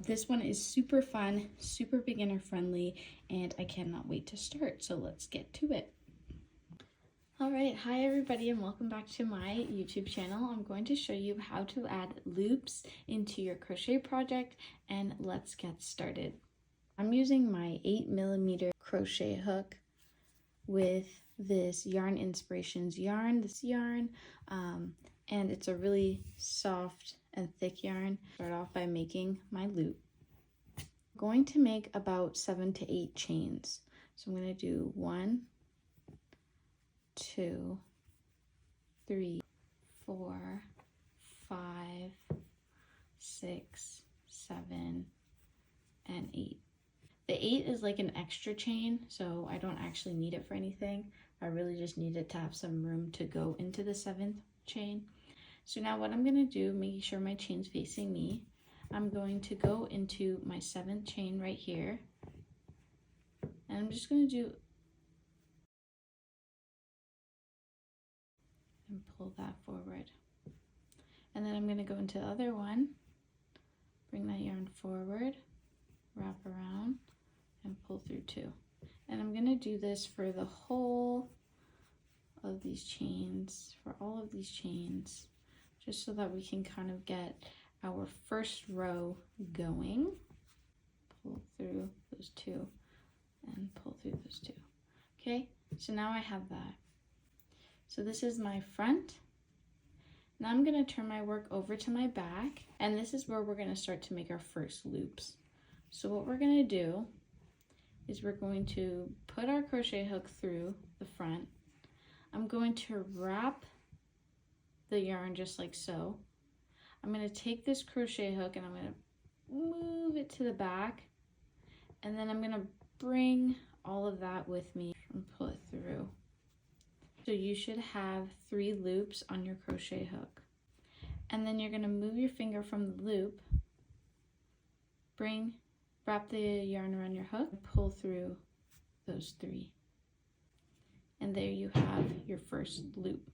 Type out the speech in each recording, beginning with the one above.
This one is super fun, super beginner friendly, and I cannot wait to start. So let's get to it. Alright, hi everybody and welcome back to my YouTube channel. I'm going to show you how to add loops into your crochet project, and let's get started. I'm using my 8mm crochet hook with this Yarn Inspirations yarn, and it's a really soft and thick yarn. Start off by making my loop. I'm going to make about 7 to 8 chains. So I'm going to do 1, 2, 3, 4, 5, 6, 7, and 8. The 8 is like an extra chain, so I don't actually need it for anything. I really just need it to have some room to go into the 7th chain. So now what I'm going to do, making sure my chain's facing me, I'm going to go into my 7th chain right here, and I'm just going to do and pull that forward. And then I'm going to go into the other one, bring that yarn forward, wrap around, and pull through 2. And I'm going to do this for the whole of these chains, for all of these chains, just so that we can kind of get our first row going. Pull through those 2 and pull through those 2. Okay, so now I have that. So this is my front. Now I'm going to turn my work over to my back, and this is where we're going to start to make our first loops. So what we're going to do is we're going to put our crochet hook through the front. I'm going to wrap the yarn just like so. I'm going to take this crochet hook and I'm going to move it to the back, and then I'm going to bring all of that with me and pull it through. So you should have 3 loops on your crochet hook. And then you're going to move your finger from the loop, wrap the yarn around your hook, and pull through those 3. And there you have your first loop.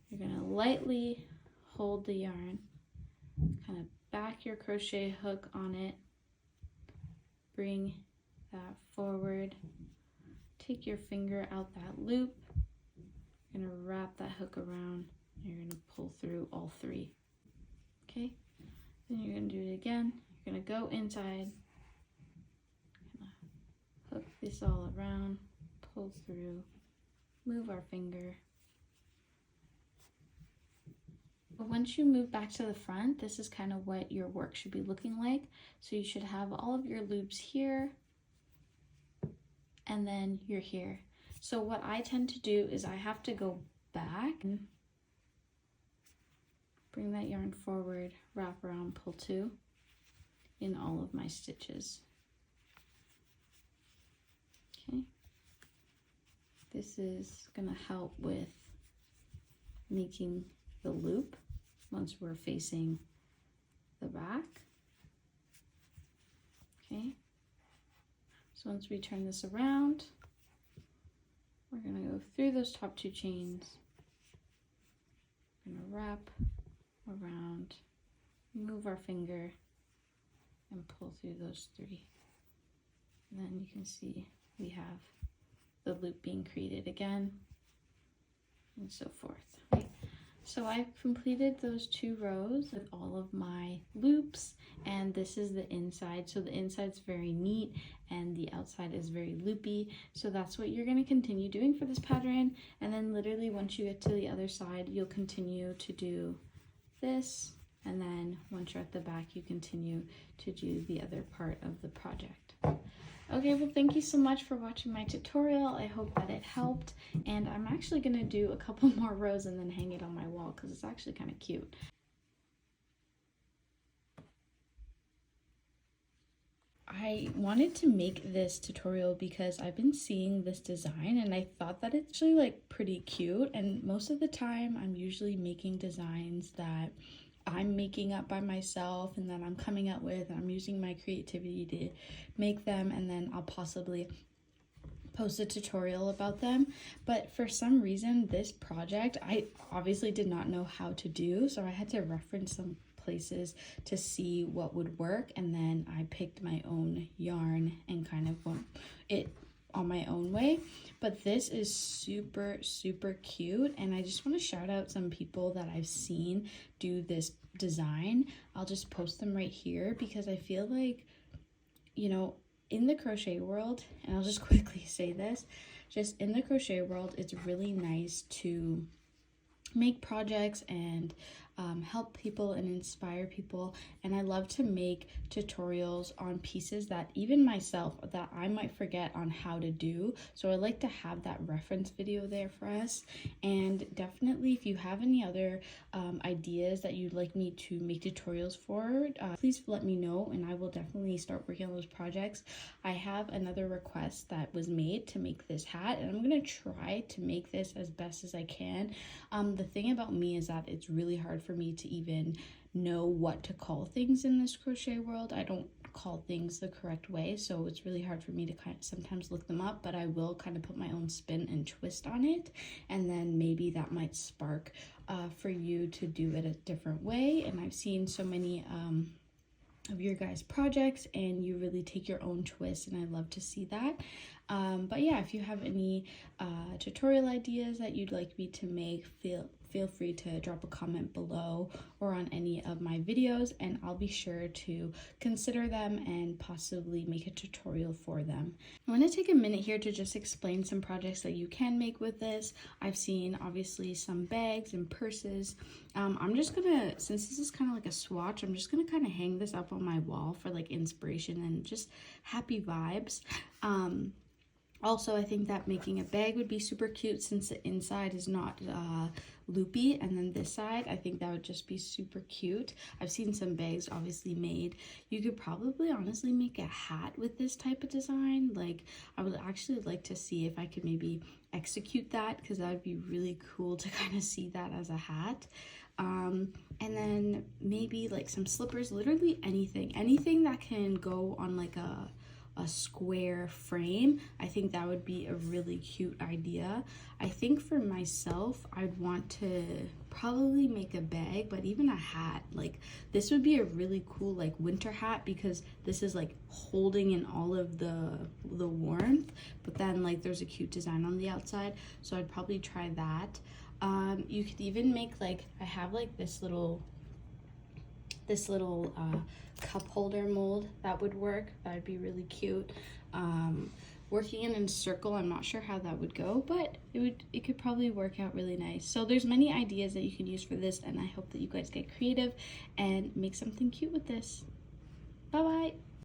You're going to lightly hold the yarn, kind of back your crochet hook on it, bring that forward, take your finger out that loop, you're going to wrap that hook around, and you're going to pull through all 3. Okay, then you're going to do it again. You're going to go inside, hook this all around, pull through, move our finger. But once you move back to the front, this is kind of what your work should be looking like. So you should have all of your loops here, and then you're here. So what I tend to do is I have to go back, bring that yarn forward, wrap around, pull 2 in all of my stitches. Okay, this is going to help with making the loop once we're facing the back. Okay, so once we turn this around, we're going to go through those top 2 chains. We're going to wrap around, move our finger, and pull through those 3. And then you can see we have the loop being created again, and so forth. Right? So I've completed those 2 rows with all of my loops, and this is the inside. So the inside's very neat and the outside is very loopy. So that's what you're going to continue doing for this pattern. And then literally once you get to the other side, you'll continue to do this. And then once you're at the back, you continue to do the other part of the project. Okay, well, thank you so much for watching my tutorial. I hope that it helped, and I'm actually going to do a couple more rows and then hang it on my wall because it's actually kind of cute. I wanted to make this tutorial because I've been seeing this design and I thought that it's actually like pretty cute, and most of the time I'm usually making designs that I'm making up by myself and that I'm coming up with, and I'm using my creativity to make them, and then I'll possibly post a tutorial about them. But for some reason, this project I obviously did not know how to do, so I had to reference some places to see what would work, and then I picked my own yarn and kind of went it on my own way. But this is super, super cute, and I just want to shout out some people that I've seen do this design. I'll just post them right here because I feel like, you know, in the crochet world, and I'll just quickly say this, just in the crochet world, it's really nice to make projects and help people and inspire people, and I love to make tutorials on pieces that even myself that I might forget on how to do. So I like to have that reference video there for us. And definitely, if you have any other ideas that you'd like me to make tutorials for, please let me know, and I will definitely start working on those projects. I have another request that was made to make this hat, and I'm gonna try to make this as best as I can. The thing about me is that it's really hard for me to even know what to call things in this crochet world. I don't call things the correct way, so it's really hard for me to kind of sometimes look them up, but I will kind of put my own spin and twist on it, and then maybe that might spark for you to do it a different way. And I've seen so many of your guys' projects, and you really take your own twist, and I love to see that. But yeah, if you have any tutorial ideas that you'd like me to make, feel free to drop a comment below or on any of my videos, and I'll be sure to consider them and possibly make a tutorial for them. I want to take a minute here to just explain some projects that you can make with this. I've seen obviously some bags and purses. I'm just gonna, since this is kind of like a swatch, I'm just gonna kind of hang this up on my wall for like inspiration and just happy vibes. Also, I think that making a bag would be super cute since the inside is not loopy, and then this side, I think that would just be super cute. I've seen some bags obviously made. You could probably honestly make a hat with this type of design. Like, I would actually like to see if I could maybe execute that, because that would be really cool to kind of see that as a hat. And then maybe like some slippers, literally anything that can go on like a square frame. I think that would be a really cute idea. I think for myself, I'd want to probably make a bag, but even a hat, like this would be a really cool like winter hat, because this is like holding in all of the warmth, but then like there's a cute design on the outside, so I'd probably try that. You could even make like, I have like this little cup holder mold that would work. That would be really cute. Working in a circle, I'm not sure how that would go, but it could probably work out really nice. So there's many ideas that you can use for this, and I hope that you guys get creative and make something cute with this. Bye bye.